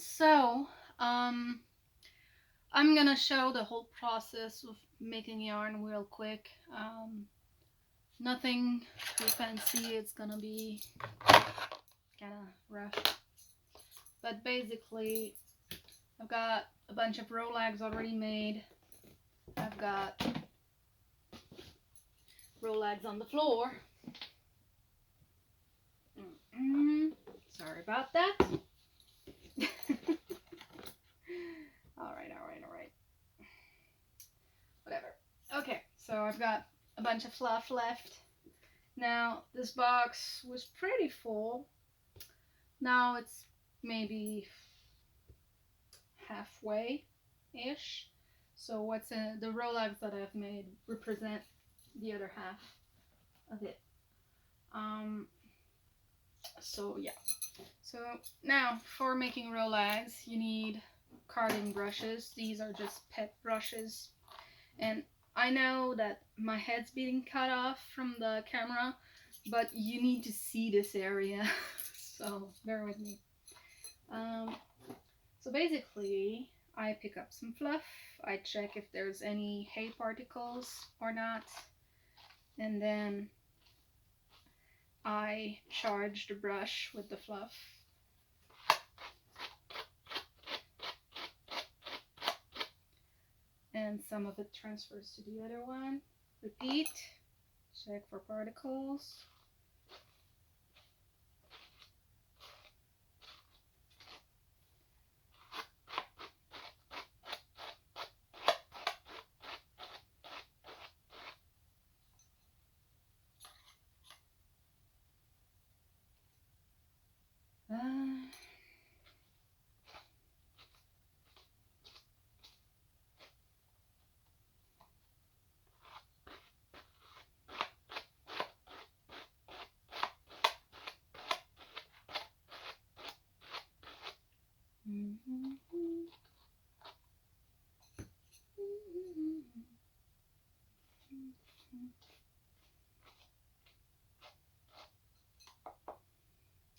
So, um, I'm gonna show the whole process of making yarn real quick. Nothing too fancy. It's gonna be kind of rough. But basically, I've got a bunch of rolags already made. I've got rolags on the floor. Sorry about that. Alright. Whatever. Okay, so I've got a bunch of fluff left. Now, this box was pretty full. Now it's maybe halfway-ish. So what's in the rolags that I've made represent the other half of it. Um, so yeah. So now for making rolags, you need carding brushes. These are just pet brushes. And I know that my head's being cut off from the camera, but you need to see this area. So bear with me. Um, so basically, I pick up some fluff. I check if there's any hay particles or not. And then I charge the brush with the fluff. And some of it transfers to the other one. Repeat. Check for particles.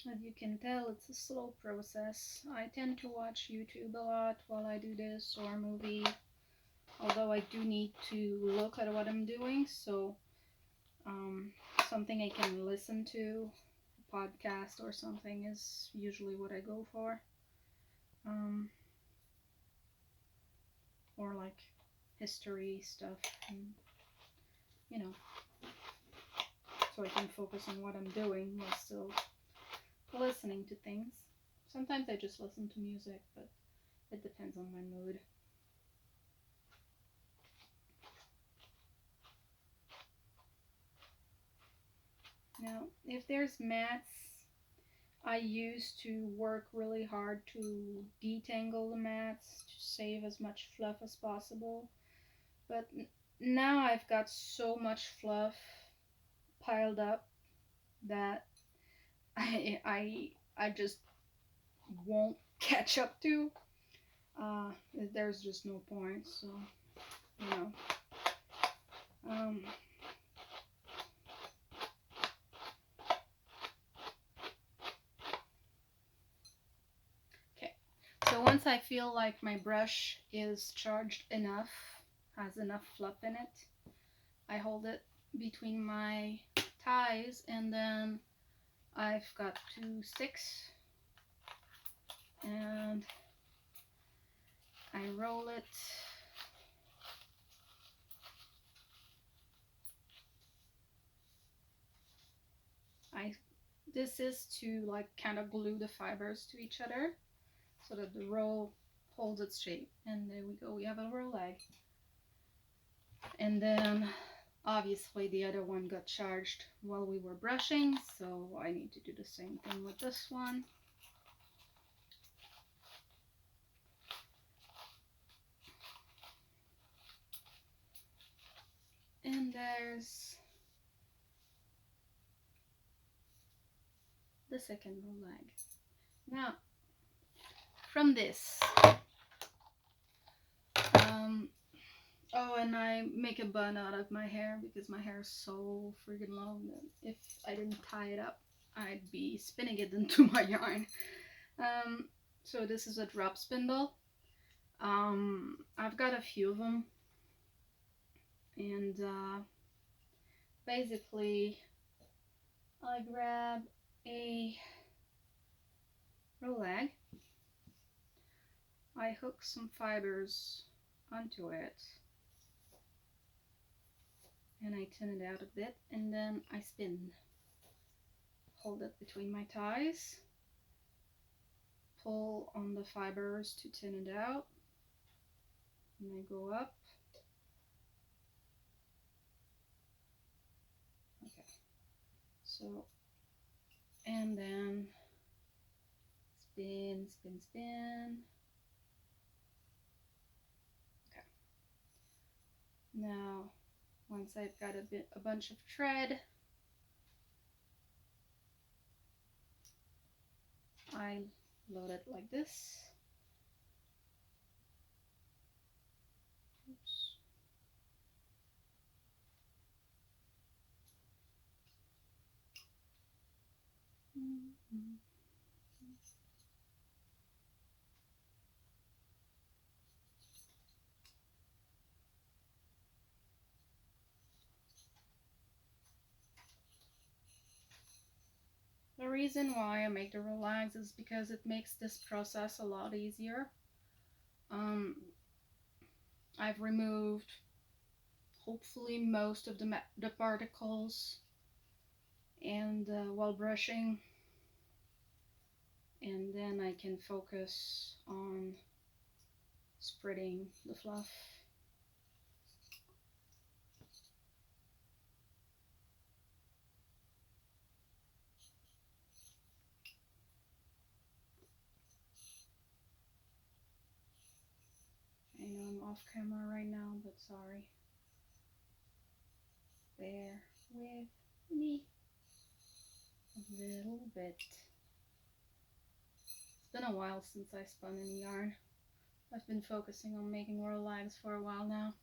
As you can tell, it's a slow process. I tend to watch YouTube a lot while I do this, or a movie, although I do need to look at what I'm doing, so um, something I can listen to, a podcast or something, is usually what I go for. Um, or like history stuff, and you know, so I can focus on what I'm doing while still listening to things. Sometimes I just listen to music, but it depends on my mood. Now, if there's mats, I used to work really hard to detangle the mats to save as much fluff as possible. But now I've got so much fluff piled up that I just won't catch up to. Uh, there's just no point. So you know. Um, okay. So once I feel like my brush is charged enough, has enough fluff in it, I hold it between my ties, and then I've got 2 sticks, and I roll it I this is to like kind of glue the fibers to each other so that the roll holds its shape. And there we go, we have a rolag. And then obviously the other one got charged while we were brushing, so I need to do the same thing with this one. And there's the second rolag. Now, from this, oh, and I make a bun out of my hair because my hair is so freaking long that if I didn't tie it up, I'd be spinning it into my yarn. So this is a drop spindle. I've got a few of them, and basically I grab a rolag, I hook some fibers onto it, and I thin it out a bit, and then I spin. Hold it between my thighs, pull on the fibers to thin it out, and I go up. Okay, so, and then spin, spin, spin. Okay. Now, once I've got a bunch of thread, I load it like this. Oops. The reason why I make the roulags is because it makes this process a lot easier. I've removed hopefully most of the particles and while brushing, and then I can focus on spreading the fluff. I know I'm off camera right now, but sorry. Bear with me a little bit. It's been a while since I spun any yarn. I've been focusing on making roulags for a while now.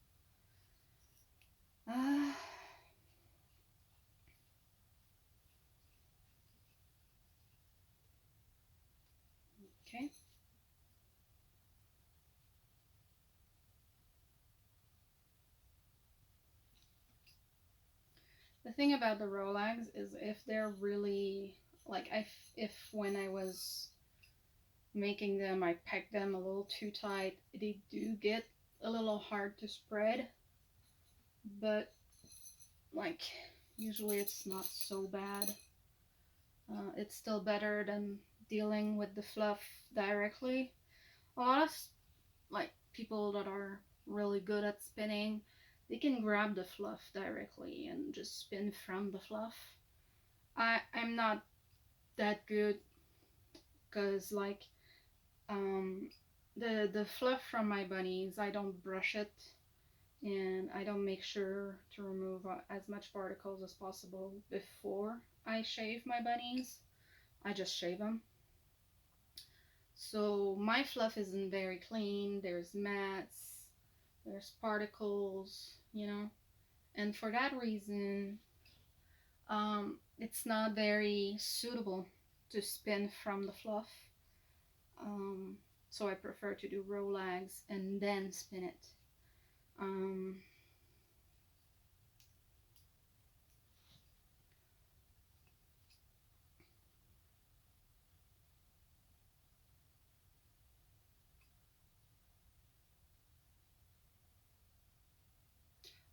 Okay. The thing about the roulags is if they're really, like, if when I was making them, I packed them a little too tight, they do get a little hard to spread, but like usually it's not so bad. It's still better than dealing with the fluff directly. A lot of like people that are really good at spinning, they can grab the fluff directly and just spin from the fluff. I'm not that good because like the fluff from my bunnies, I don't brush it, and I don't make sure to remove as much particles as possible before I shave my bunnies. I just shave them. So my fluff isn't very clean. There's mats, there's particles, you know, and for that reason, it's not very suitable to spin from the fluff. So I prefer to do roulags and then spin it.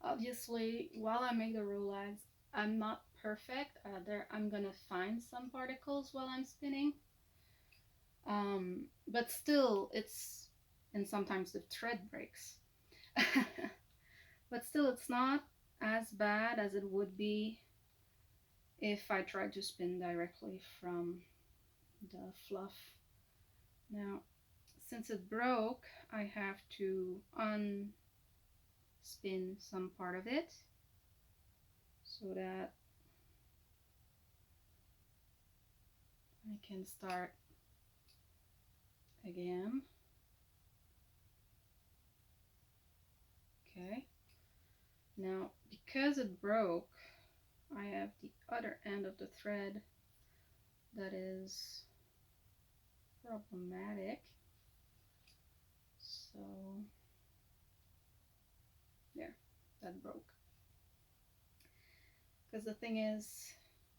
Obviously, while I make the roulags, I'm not perfect. I'm gonna find some particles while I'm spinning. But still, and sometimes the thread breaks. But still, it's not as bad as it would be if I tried to spin directly from the fluff. Now, since it broke, I have to unspin some part of it so that I can start again. Okay. Now, because it broke, I have the other end of the thread that is problematic. So there, that broke. Because the thing is,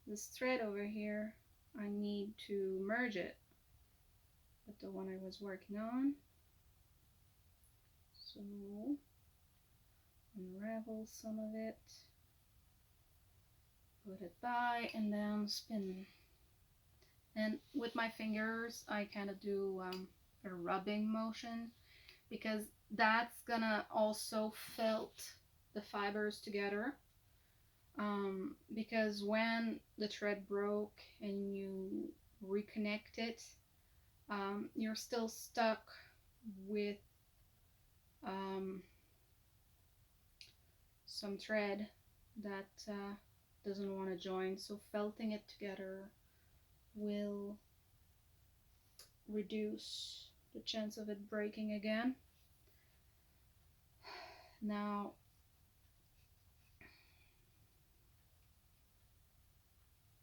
this thread over here, I need to merge it with the one I was working on. So unravel some of it, put it by, and then spin. And with my fingers, I kind of do a rubbing motion, because that's gonna also felt the fibers together. Because when the thread broke and you reconnect it, you're still stuck with some thread that doesn't want to join. So felting it together will reduce the chance of it breaking again. Now,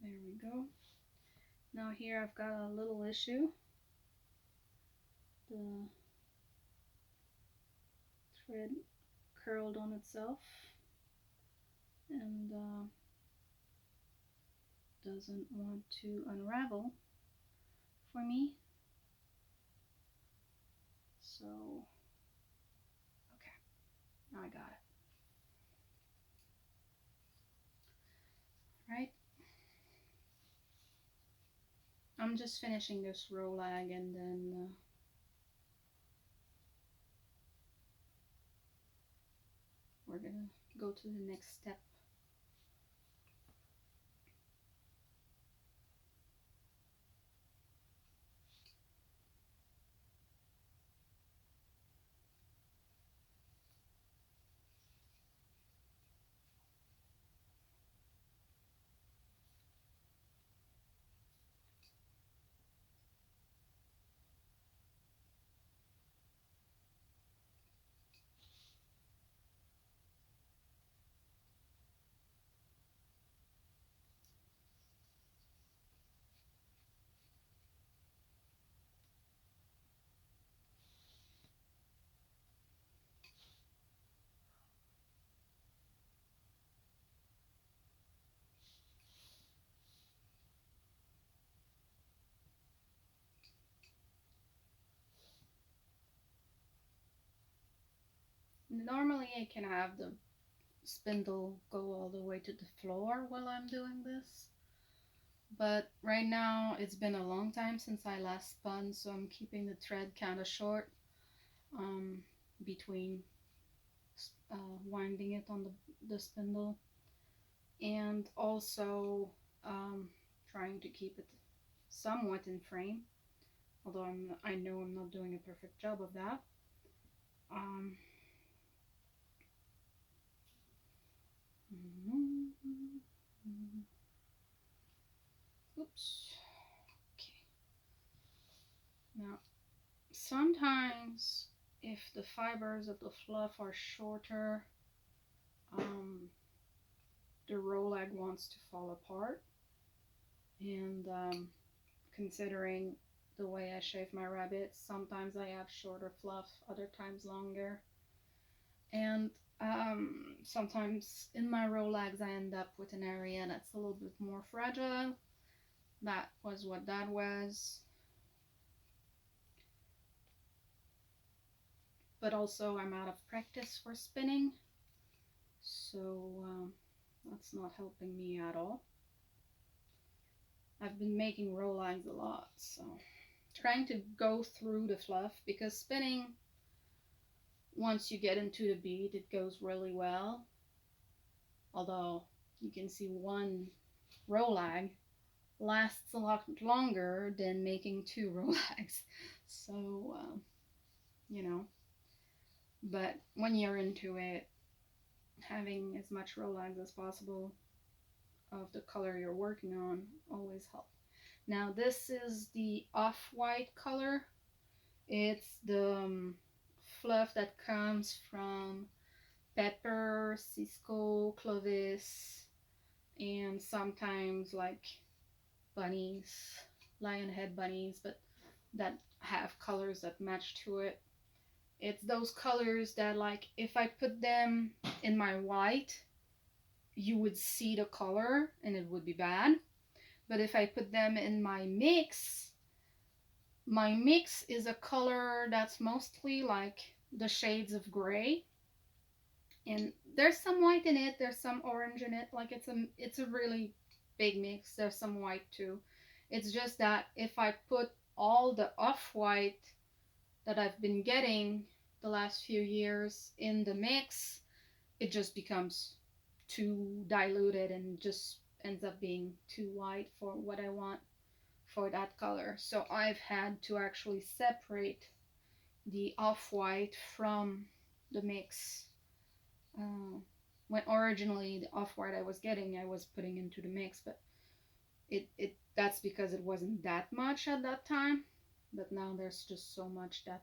there we go. Now here I've got a little issue. The thread curled on itself and doesn't want to unravel for me. So, okay, now I got it. Right? I'm just finishing this row lag, and then we're gonna go to the next step. Normally I can have the spindle go all the way to the floor while I'm doing this, but right now it's been a long time since I last spun, so I'm keeping the thread kind of short between winding it on the spindle, and also trying to keep it somewhat in frame, although I know I'm not doing a perfect job of that. Oops. Okay. Now, sometimes if the fibers of the fluff are shorter, the roll egg wants to fall apart. And considering the way I shave my rabbits, sometimes I have shorter fluff, other times longer. And sometimes in my Rolex I end up with an area that's a little bit more fragile. That was what that was. But also I'm out of practice for spinning, so that's not helping me at all. I've been making Rolex a lot, so trying to go through the fluff, because spinning, once you get into the bead, it goes really well. Although you can see one Rolag lasts a lot longer than making two Rolags. So, you know, but when you're into it, having as much Rolags as possible of the color you're working on always helps. Now this is the off-white color. It's the fluff that comes from pepper, Cisco, Clovis, and sometimes like bunnies, lion head bunnies, but that have colors that match to it. It's those colors that, like, if I put them in my white, you would see the color and it would be bad. But if I put them in my mix is a color that's mostly like the shades of gray. And there's some white in it, there's some orange in it. Like it's a really big mix. There's some white too. It's just that if I put all the off-white that I've been getting the last few years in the mix, it just becomes too diluted and just ends up being too white for what I want for that color. So I've had to actually separate the off-white from the mix. Uh, when originally the off-white I was getting, I was putting into the mix, but it that's because it wasn't that much at that time. But now there's just so much that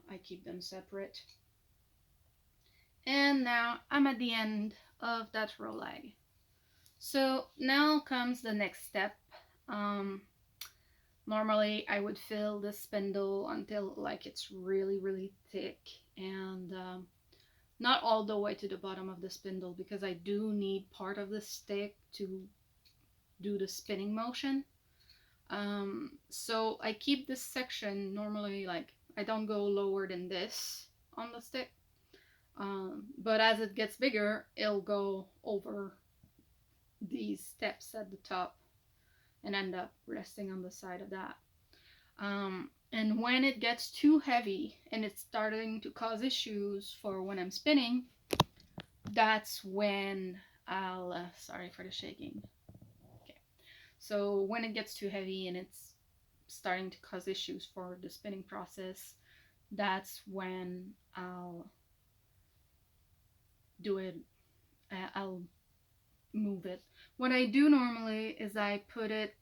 I keep them separate. And now I'm at the end of that row leg. So now comes the next step. Um, Normally I would fill the spindle until like it's really really thick, and not all the way to the bottom of the spindle, because I do need part of the stick to do the spinning motion. So I keep this section normally, like I don't go lower than this on the stick, but as it gets bigger it'll go over these steps at the top and end up resting on the side of that. And when it gets too heavy and it's starting to cause issues for when I'm spinning, that's when I'll, sorry for the shaking. Okay. So when it gets too heavy and it's starting to cause issues for the spinning process, that's when I'll do it. I'll move it. What I do normally is I put it,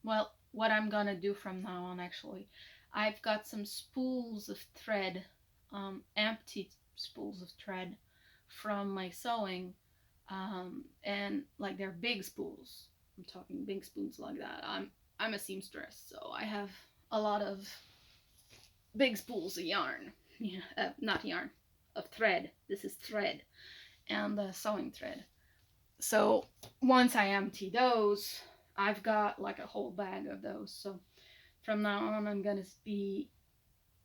well, what I'm gonna do from now on, actually, I've got some spools of thread, empty spools of thread from my sewing, and like they're big spools. I'm talking big spools like that. I'm a seamstress, so I have a lot of big spools of yarn. Yeah, not yarn, of thread. This is thread and the sewing thread. So once I empty those, I've got like a whole bag of those. So from now on, I'm gonna be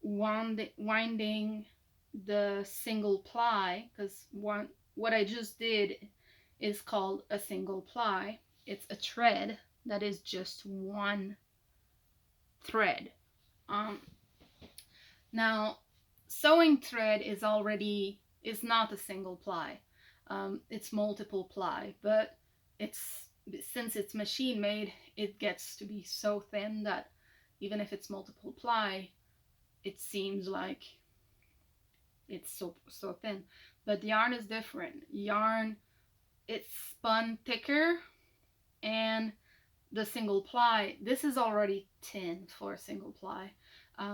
winding the single ply, because what I just did is called a single ply. It's a thread that is just one thread. Um, Now, sewing thread is not a single ply. It's multiple ply, but since it's machine made, it gets to be so thin that even if it's multiple ply, it seems like it's so thin. But yarn is different. Yarn, it's spun thicker, and the single ply, this is already thin for a single ply.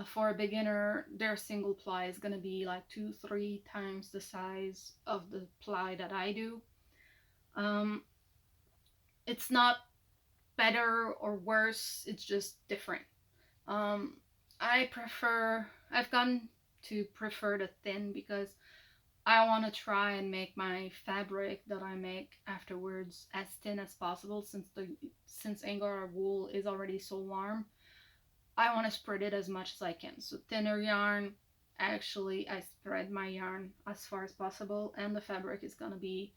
For a beginner, their single ply is going to be like 2-3 times the size of the ply that I do. It's not better or worse, it's just different. I've gone to prefer the thin because I want to try and make my fabric that I make afterwards as thin as possible, since Angora wool is already so warm. I want to spread it as much as I can. So thinner yarn, actually I spread my yarn as far as possible, and the fabric is gonna be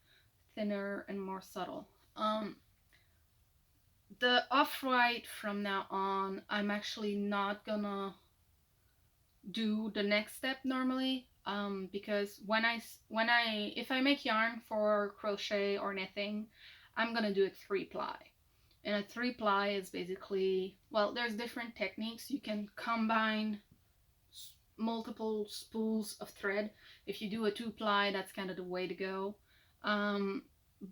thinner and more subtle. The off-white from now on, I'm actually not gonna do the next step normally, because if I make yarn for crochet or knitting, I'm gonna do a 3-ply. And a 3-ply is basically, well, there's different techniques. You can combine multiple spools of thread. If you do a 2-ply, that's kind of the way to go.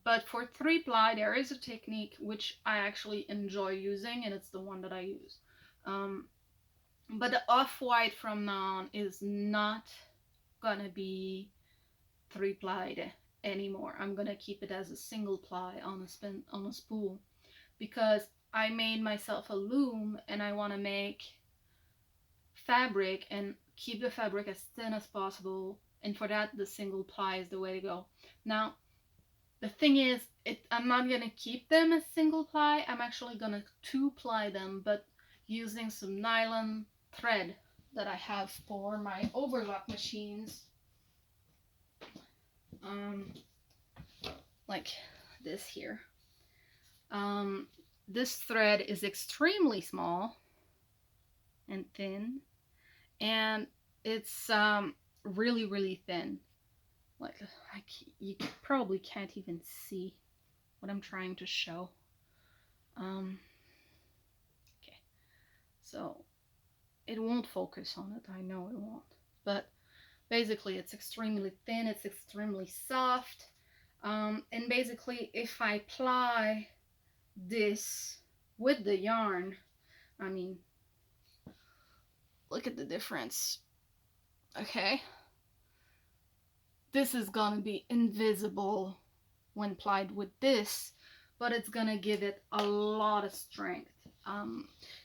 But for 3-ply, there is a technique which I actually enjoy using, and it's the one that I use. But the off-white from now on is not gonna be 3-plied anymore. I'm gonna keep it as a single ply on a spool, because I made myself a loom and I want to make fabric and keep the fabric as thin as possible, and for that the single ply is the way to go. Now the thing is, I'm not gonna keep them as single ply. I'm actually gonna two ply them, but using some nylon thread that I have for my overlock machines, like this here. This thread is extremely small and thin, and it's really, really thin. Like, you probably can't even see what I'm trying to show. Okay, so it won't focus on it, I know it won't, but basically it's extremely thin, it's extremely soft, and basically if I ply this with the yarn, I mean, look at the difference. Okay, this is gonna be invisible when plied with this, but it's gonna give it a lot of strength,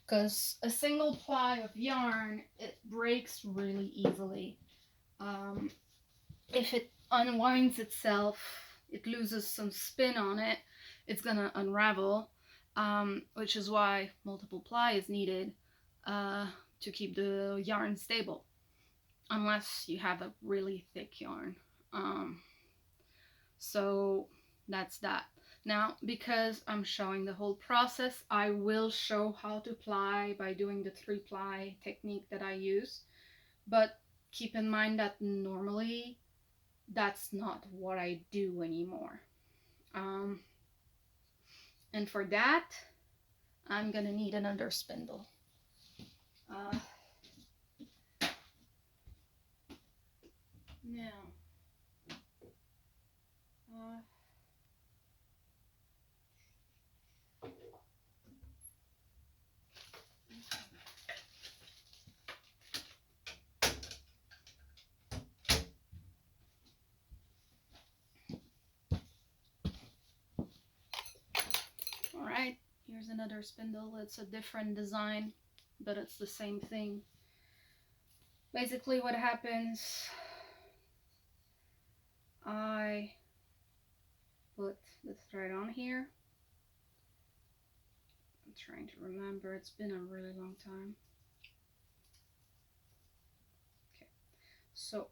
because a single ply of yarn, it breaks really easily. If it unwinds itself, it loses some spin on it, it's gonna unravel, which is why multiple ply is needed to keep the yarn stable, unless you have a really thick yarn. So that's that. Now, because I'm showing the whole process, I will show how to ply by doing the 3-ply technique that I use, but keep in mind that normally that's not what I do anymore. And for that, I'm gonna need another spindle. Now, alright, here's another spindle. It's a different design, but it's the same thing. Basically what happens, I put the thread on here. I'm trying to remember, it's been a really long time. Okay, so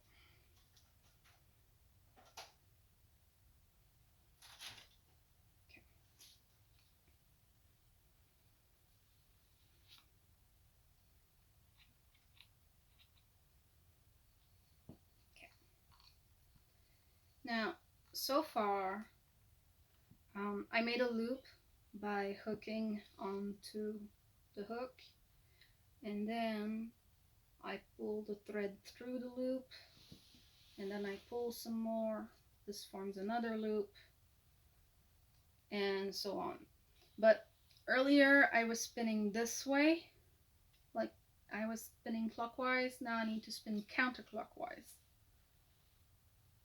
now, so far, I made a loop by hooking onto the hook, and then I pull the thread through the loop, and then I pull some more. This forms another loop, and so on. But earlier I was spinning this way, like I was spinning clockwise. Now I need to spin counterclockwise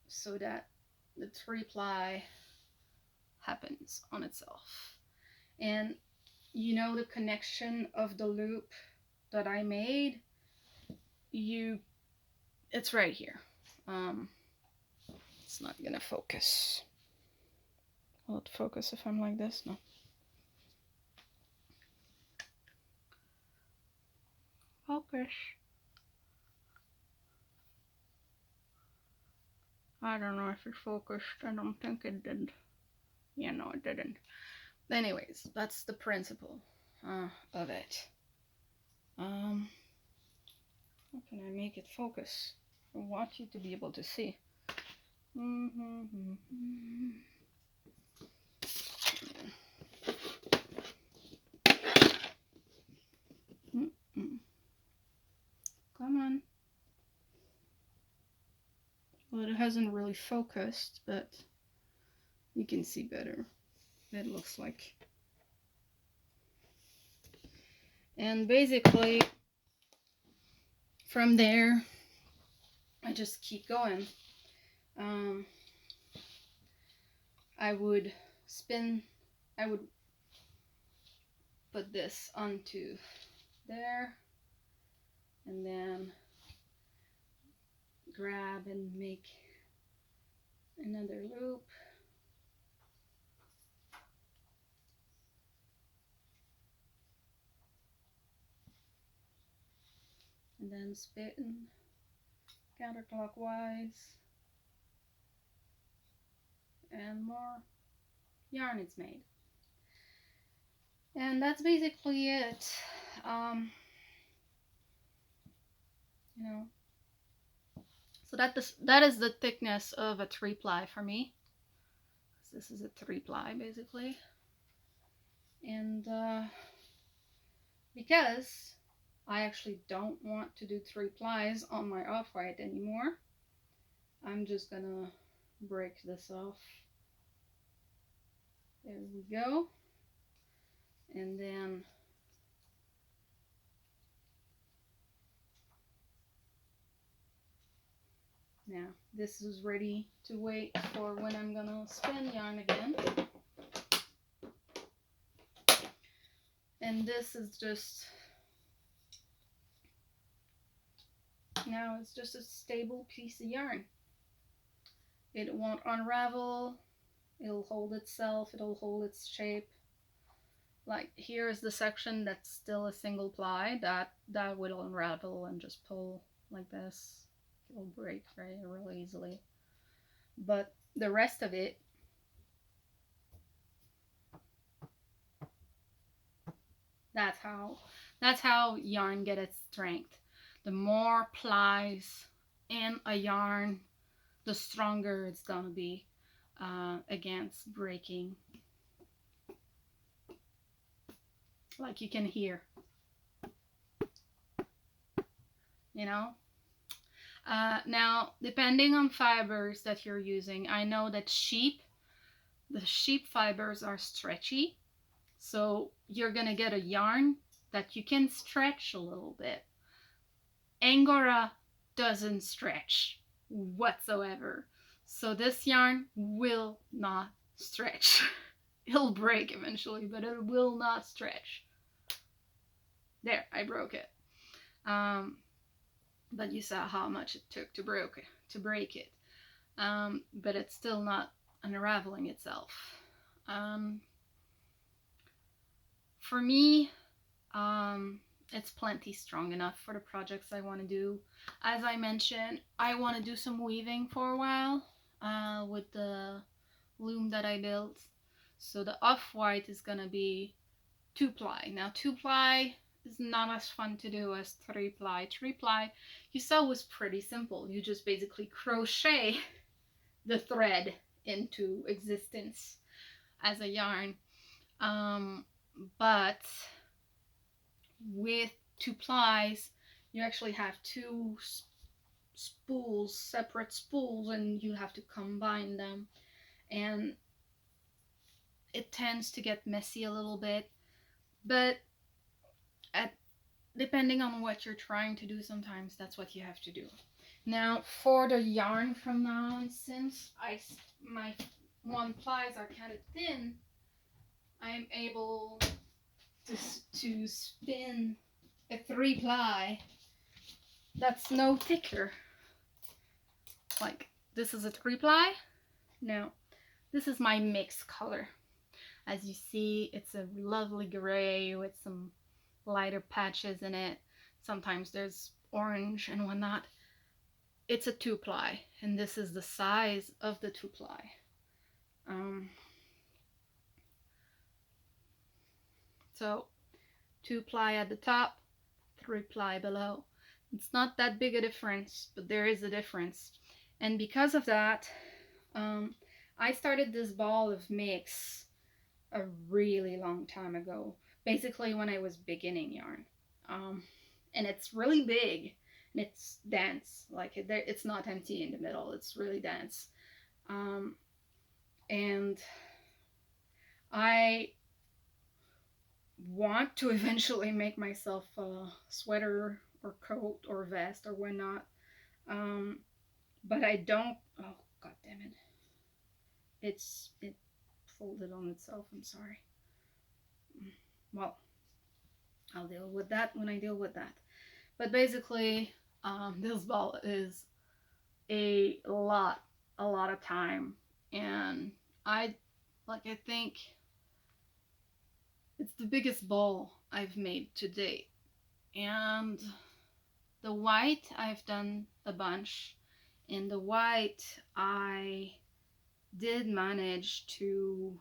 so that the 3-ply happens on itself. And you know the connection of the loop that I made, it's right here. It's not gonna focus. Will it focus if I'm like this? No. Focus. I don't know if it focused. I don't think it did. Yeah, no, it didn't. Anyways, that's the principle of it. How can I make it focus? I want you to be able to see. Come on. Well, it hasn't really focused, but you can see better. It looks like. And basically, from there, I just keep going. I would spin, I would put this onto there, and then grab and make another loop. And then spin counterclockwise, and more yarn is made. And that's basically it. You know, so that is the thickness of a 3-ply for me. This is a 3-ply basically, and because I actually don't want to do 3 plies on my off-white anymore, I'm just gonna break this off. There we go. And then now this is ready to wait for when I'm gonna spin yarn again. And this is just, now it's just a stable piece of yarn. It won't unravel, it'll hold itself, it'll hold its shape. Like here is the section that's still a single ply, that will unravel and just pull like this. It'll break really easily. But the rest of it, that's how yarn gets its strength. The more plies in a yarn, the stronger it's gonna be against breaking. Like you can hear, you know. Now, depending on fibers that you're using, I know that the sheep fibers are stretchy, so you're gonna get a yarn that you can stretch a little bit. Angora doesn't stretch whatsoever, so this yarn will not stretch. It'll break eventually, but it will not stretch. There, I broke it. But you saw how much it took to break it. But it's still not unraveling itself. For me, it's plenty strong enough for the projects I want to do. As I mentioned, I want to do some weaving for a while with the loom that I built. So the off-white is gonna be 2-ply. Now 2-ply is not as fun to do as 3-ply. 3-ply, you saw, was pretty simple. You just basically crochet the thread into existence as a yarn. But with 2-plies, you actually have 2 spools, separate spools, and you have to combine them. And it tends to get messy a little bit, but depending on what you're trying to do, sometimes that's what you have to do. Now, for the yarn from now on, since my 1-plies are kind of thin, I'm able to spin a 3-ply that's no thicker. Like, this is a 3-ply. Now, this is my mixed color. As you see, it's a lovely gray with some lighter patches in it. Sometimes there's orange and whatnot. It's a 2-ply, and this is the size of the 2-ply. So 2-ply at the top, 3-ply below. It's not that big a difference, but there is a difference. And because of that, I started this ball of mix a really long time ago, basically when I was beginning yarn. And it's really big, and it's dense. Like, it's not empty in the middle, it's really dense. And I want to eventually make myself a sweater or coat or vest or whatnot, but I don't. Oh, god damn it! It folded on itself. I'm sorry. Well, I'll deal with that when I deal with that. But basically, this ball is a lot of time, and I I think it's the biggest ball I've made to date. And the white I've done a bunch. In the white, I did manage to,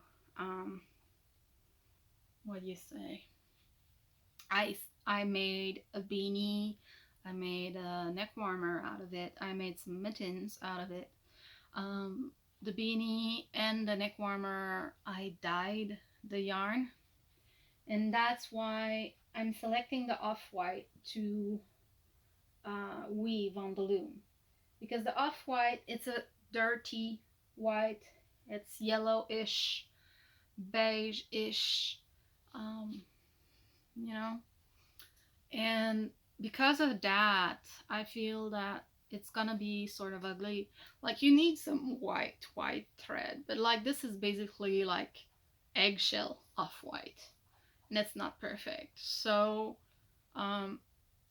what do you say? I made a beanie. I made a neck warmer out of it. I made some mittens out of it. Um, the beanie and the neck warmer, I dyed the yarn, and that's why I'm selecting the off-white to weave on the loom, because the off-white, it's a dirty white. It's yellowish, beige-ish, um, you know. And because of that, I feel that it's gonna be sort of ugly. Like, you need some white thread, but like this is basically like eggshell off-white, and it's not perfect. So um,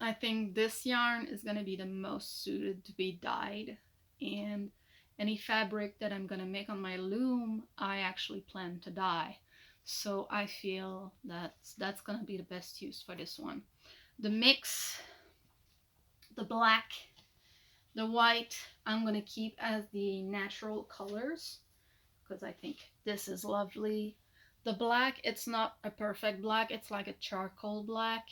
I think this yarn is gonna be the most suited to be dyed, and any fabric that I'm gonna make on my loom, I actually plan to dye. So I feel that that's gonna be the best use for this one. The mix, the black, the white, I'm gonna keep as the natural colors because I think this is lovely. The black, it's not a perfect black, it's like a charcoal black.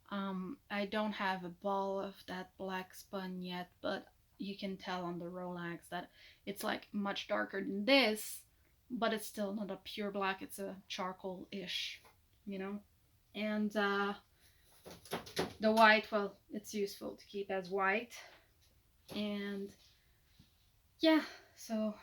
I don't have a ball of that black spun yet, but you can tell on the Rolex that it's like much darker than this, but it's still not a pure black, it's a charcoal-ish, you know? And the white, well, it's useful to keep as white. And yeah, so